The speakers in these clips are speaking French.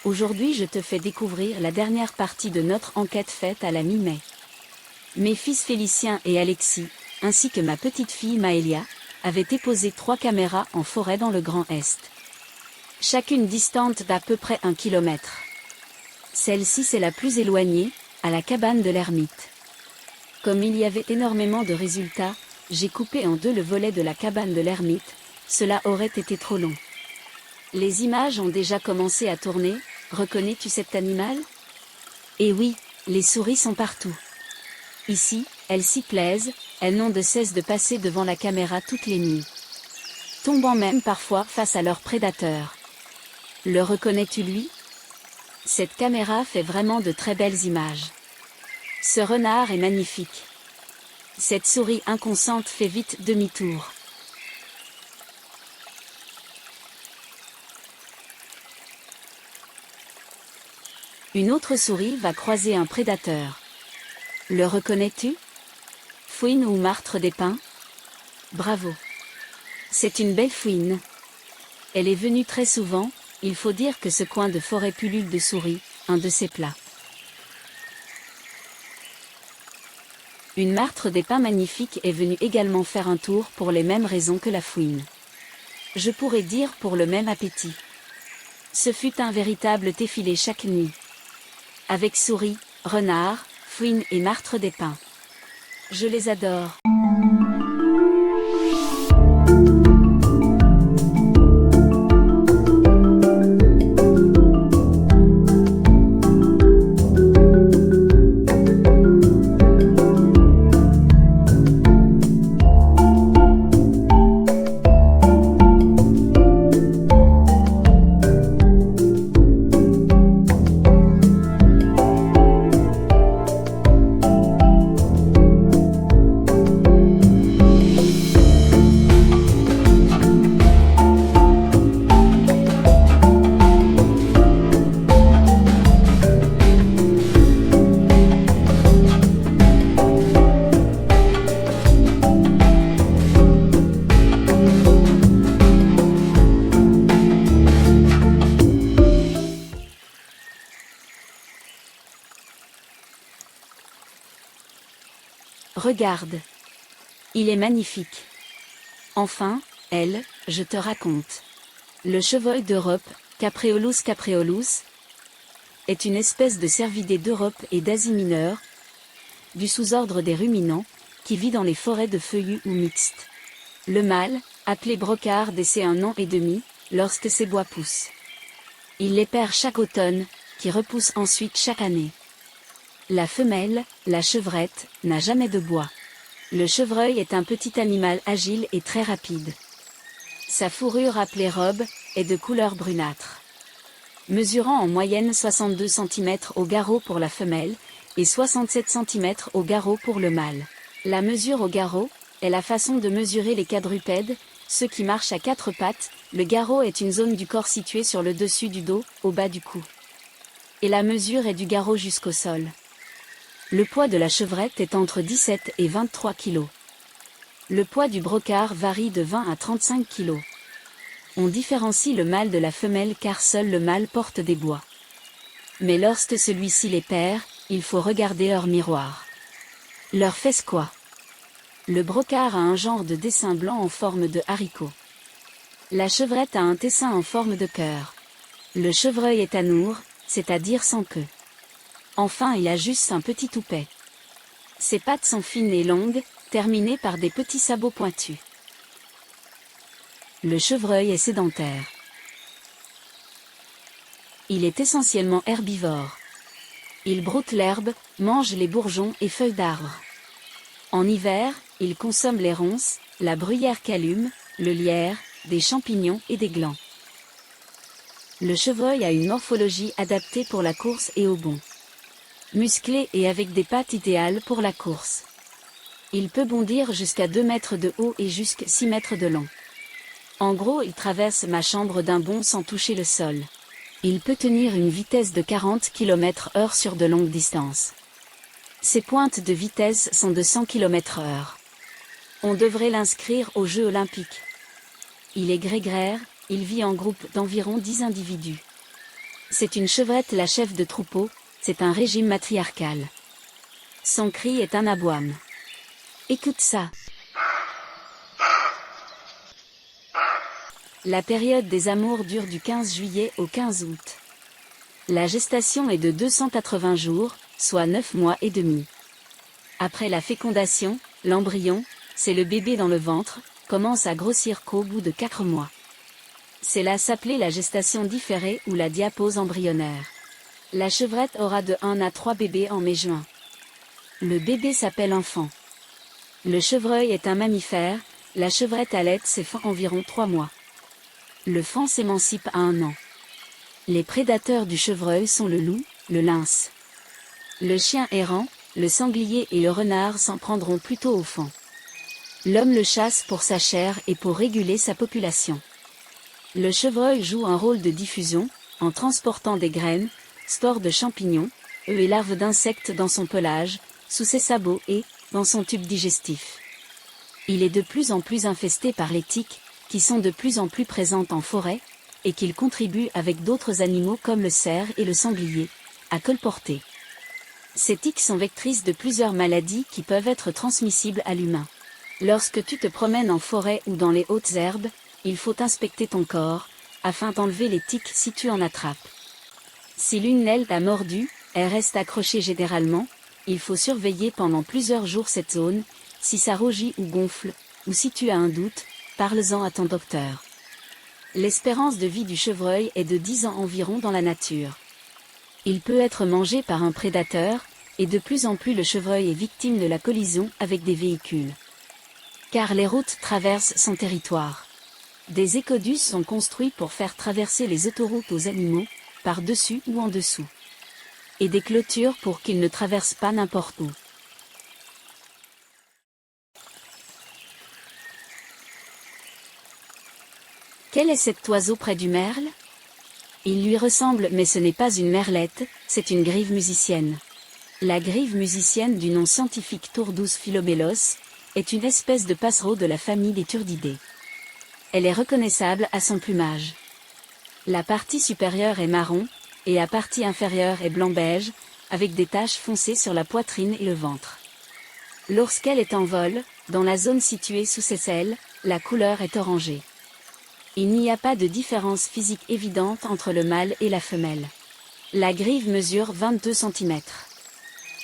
Aujourd'hui je te fais découvrir la dernière partie de notre enquête faite à la mi-mai. Mes fils Félicien et Alexis, ainsi que ma petite fille Maëlia, avaient déposé 3 caméras en forêt dans le Grand Est. Chacune distante d'à peu près 1 kilomètre. Celle-ci c'est la plus éloignée, à la cabane de l'ermite. Comme il y avait énormément de résultats, j'ai coupé en 2 le volet de la cabane de l'ermite, cela aurait été trop long. Les images ont déjà commencé à tourner, reconnais-tu cet animal? Eh oui, les souris sont partout. Ici, elles s'y plaisent, elles n'ont de cesse de passer devant la caméra toutes les nuits. Tombant même parfois face à leurs prédateurs. Le reconnais-tu lui? Cette caméra fait vraiment de très belles images. Ce renard est magnifique. Cette souris inconsciente fait vite demi-tour. Une autre souris va croiser un prédateur. Le reconnais-tu? Fouine ou martre des pins? Bravo. C'est une belle fouine. Elle est venue très souvent, il faut dire que ce coin de forêt pullule de souris, un de ses plats. Une martre des pins magnifique est venue également faire un tour pour les mêmes raisons que la fouine. Je pourrais dire pour le même appétit. Ce fut un véritable défilé chaque nuit. Avec souris, renards, fouines et martre des pins. Je les adore. Regarde. Il est magnifique. Enfin, elle, je te raconte. Le chevreuil d'Europe, Capreolus capreolus, est une espèce de cervidé d'Europe et d'Asie mineure, du sous-ordre des ruminants, qui vit dans les forêts de feuillus ou mixtes. Le mâle, appelé brocard, essaie 1 an et demi, lorsque ses bois poussent. Il les perd chaque automne, qui repousse ensuite chaque année. La femelle, la chevrette, n'a jamais de bois. Le chevreuil est un petit animal agile et très rapide. Sa fourrure appelée robe, est de couleur brunâtre. Mesurant en moyenne 62 cm au garrot pour la femelle, et 67 cm au garrot pour le mâle. La mesure au garrot, est la façon de mesurer les quadrupèdes, ceux qui marchent à 4 pattes. Le garrot est une zone du corps située sur le dessus du dos, au bas du cou. Et la mesure est du garrot jusqu'au sol. Le poids de la chevrette est entre 17 et 23 kg. Le poids du brocard varie de 20 à 35 kg. On différencie le mâle de la femelle car seul le mâle porte des bois. Mais lorsque celui-ci les perd, il faut regarder leur miroir. Leur fait quoi? Le brocard a un genre de dessin blanc en forme de haricot. La chevrette a un dessin en forme de cœur. Le chevreuil est anour, c'est-à-dire sans queue. Enfin il a juste un petit toupet. Ses pattes sont fines et longues, terminées par des petits sabots pointus. Le chevreuil est sédentaire. Il est essentiellement herbivore. Il broute l'herbe, mange les bourgeons et feuilles d'arbres. En hiver, il consomme les ronces, la bruyère qu'allume, le lierre, des champignons et des glands. Le chevreuil a une morphologie adaptée pour la course et au bond. Musclé et avec des pattes idéales pour la course. Il peut bondir jusqu'à 2 mètres de haut et jusqu'à 6 mètres de long. En gros, il traverse ma chambre d'un bond sans toucher le sol. Il peut tenir une vitesse de 40 km/h sur de longues distances. Ses pointes de vitesse sont de 100 km/h. On devrait l'inscrire aux Jeux olympiques. Il est grégaire, il vit en groupe d'environ 10 individus. C'est une chevrette, la chef de troupeau, c'est un régime matriarcal. Son cri est un aboiement. Écoute ça. La période des amours dure du 15 juillet au 15 août. La gestation est de 280 jours, soit 9 mois et demi. Après la fécondation, l'embryon, c'est le bébé dans le ventre, commence à grossir qu'au bout de 4 mois. C'est là s'appelait la gestation différée ou la diapause embryonnaire. La chevrette aura de 1 à 3 bébés en mai-juin. Le bébé s'appelle enfant. Le chevreuil est un mammifère, la chevrette allaite ses faons environ 3 mois. Le faon s'émancipe à 1 an. Les prédateurs du chevreuil sont le loup, le lynx. Le chien errant, le sanglier et le renard s'en prendront plutôt au faon. L'homme le chasse pour sa chair et pour réguler sa population. Le chevreuil joue un rôle de diffusion, en transportant des graines, spores de champignons, œufs et larves d'insectes dans son pelage, sous ses sabots et, dans son tube digestif. Il est de plus en plus infesté par les tiques, qui sont de plus en plus présentes en forêt, et qu'il contribue avec d'autres animaux comme le cerf et le sanglier, à colporter. Ces tiques sont vectrices de plusieurs maladies qui peuvent être transmissibles à l'humain. Lorsque tu te promènes en forêt ou dans les hautes herbes, il faut inspecter ton corps, afin d'enlever les tiques si tu en attrapes. Si l'une d'elles t'a mordu, elle reste accrochée généralement, il faut surveiller pendant plusieurs jours cette zone, si ça rougit ou gonfle, ou si tu as un doute, parle-en à ton docteur. L'espérance de vie du chevreuil est de 10 ans environ dans la nature. Il peut être mangé par un prédateur, et de plus en plus le chevreuil est victime de la collision avec des véhicules. Car les routes traversent son territoire. Des écodus sont construits pour faire traverser les autoroutes aux animaux, par-dessus ou en dessous. Et des clôtures pour qu'ils ne traversent pas n'importe où. Quel est cet oiseau près du merle? Il lui ressemble mais ce n'est pas une merlette, c'est une grive musicienne. La grive musicienne du nom scientifique Turdus philomélos, est une espèce de passereau de la famille des Turdidés. Elle est reconnaissable à son plumage. La partie supérieure est marron, et la partie inférieure est blanc-beige, avec des taches foncées sur la poitrine et le ventre. Lorsqu'elle est en vol, dans la zone située sous ses ailes, la couleur est orangée. Il n'y a pas de différence physique évidente entre le mâle et la femelle. La grive mesure 22 cm.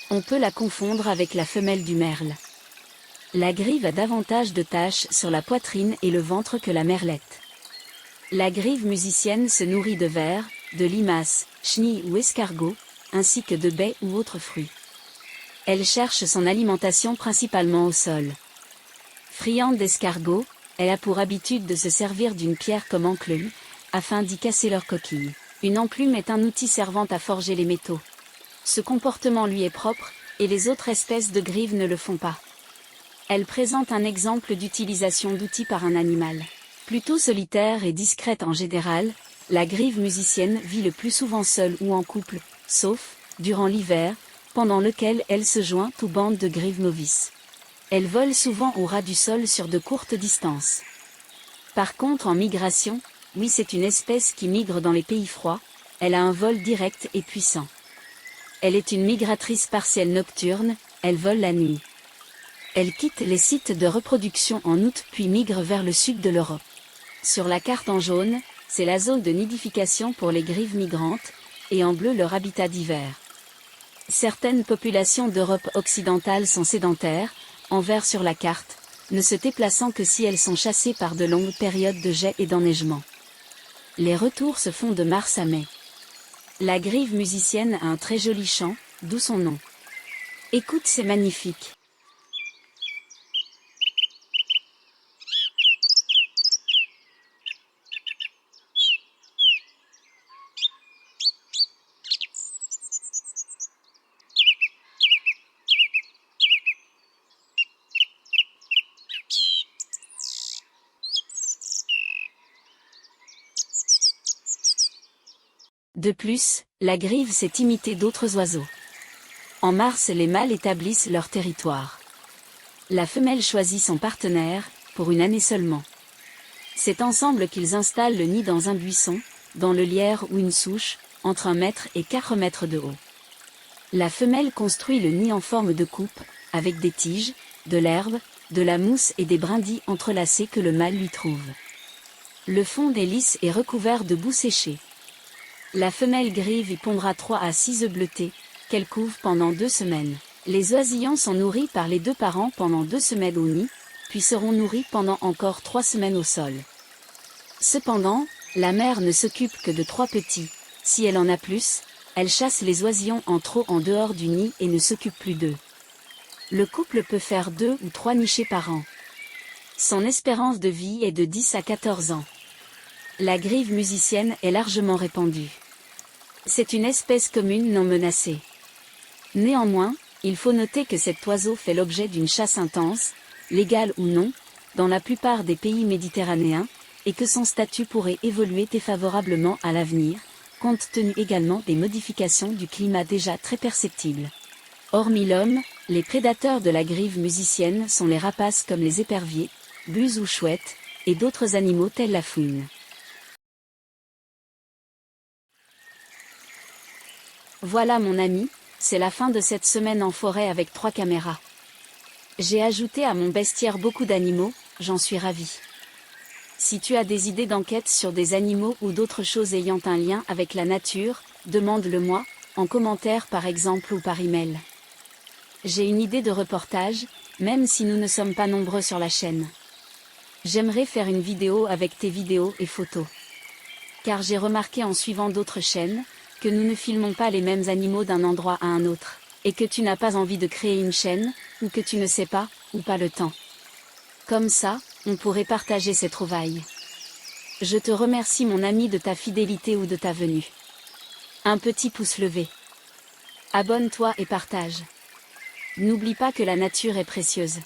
On peut la confondre avec la femelle du merle. La grive a davantage de taches sur la poitrine et le ventre que la merlette. La grive musicienne se nourrit de vers, de limaces, chenilles ou escargots, ainsi que de baies ou autres fruits. Elle cherche son alimentation principalement au sol. Friande d'escargots, elle a pour habitude de se servir d'une pierre comme enclume, afin d'y casser leur coquille. Une enclume est un outil servant à forger les métaux. Ce comportement lui est propre, et les autres espèces de grives ne le font pas. Elle présente un exemple d'utilisation d'outils par un animal. Plutôt solitaire et discrète en général, la grive musicienne vit le plus souvent seule ou en couple, sauf, durant l'hiver, pendant lequel elle se joint aux bandes de grives novices. Elle vole souvent au ras du sol sur de courtes distances. Par contre en migration, oui c'est une espèce qui migre dans les pays froids, elle a un vol direct et puissant. Elle est une migratrice partielle nocturne, elle vole la nuit. Elle quitte les sites de reproduction en août puis migre vers le sud de l'Europe. Sur la carte en jaune, c'est la zone de nidification pour les grives migrantes, et en bleu leur habitat d'hiver. Certaines populations d'Europe occidentale sont sédentaires, en vert sur la carte, ne se déplaçant que si elles sont chassées par de longues périodes de jet et d'enneigement. Les retours se font de mars à mai. La grive musicienne a un très joli chant, d'où son nom. Écoute, c'est magnifique. De plus, la grive sait imiter d'autres oiseaux. En mars, les mâles établissent leur territoire. La femelle choisit son partenaire, pour une année seulement. C'est ensemble qu'ils installent le nid dans un buisson, dans le lierre ou une souche, entre 1 mètre et 4 mètres de haut. La femelle construit le nid en forme de coupe, avec des tiges, de l'herbe, de la mousse et des brindilles entrelacées que le mâle lui trouve. Le fond est lisse et recouvert de boue séchée. La femelle grive y pondra 3 à 6 œufs bleutés, qu'elle couve pendant 2 semaines. Les oisillons sont nourris par les 2 parents pendant 2 semaines au nid, puis seront nourris pendant encore 3 semaines au sol. Cependant, la mère ne s'occupe que de 3 petits. Si elle en a plus, elle chasse les oisillons en trop en dehors du nid et ne s'occupe plus d'eux. Le couple peut faire 2 ou 3 nichés par an. Son espérance de vie est de 10 à 14 ans. La grive musicienne est largement répandue. C'est une espèce commune non menacée. Néanmoins, il faut noter que cet oiseau fait l'objet d'une chasse intense, légale ou non, dans la plupart des pays méditerranéens, et que son statut pourrait évoluer défavorablement à l'avenir, compte tenu également des modifications du climat déjà très perceptibles. Hormis l'homme, les prédateurs de la grive musicienne sont les rapaces comme les éperviers, buses ou chouettes, et d'autres animaux tels la fouine. Voilà mon ami, c'est la fin de cette semaine en forêt avec 3 caméras. J'ai ajouté à mon bestiaire beaucoup d'animaux, j'en suis ravi. Si tu as des idées d'enquête sur des animaux ou d'autres choses ayant un lien avec la nature, demande-le-moi, en commentaire par exemple ou par email. J'ai une idée de reportage, même si nous ne sommes pas nombreux sur la chaîne. J'aimerais faire une vidéo avec tes vidéos et photos. Car j'ai remarqué en suivant d'autres chaînes, que nous ne filmons pas les mêmes animaux d'un endroit à un autre, et que tu n'as pas envie de créer une chaîne, ou que tu ne sais pas, ou pas le temps. Comme ça, on pourrait partager ces trouvailles. Je te remercie mon ami de ta fidélité ou de ta venue. Un petit pouce levé. Abonne-toi et partage. N'oublie pas que la nature est précieuse.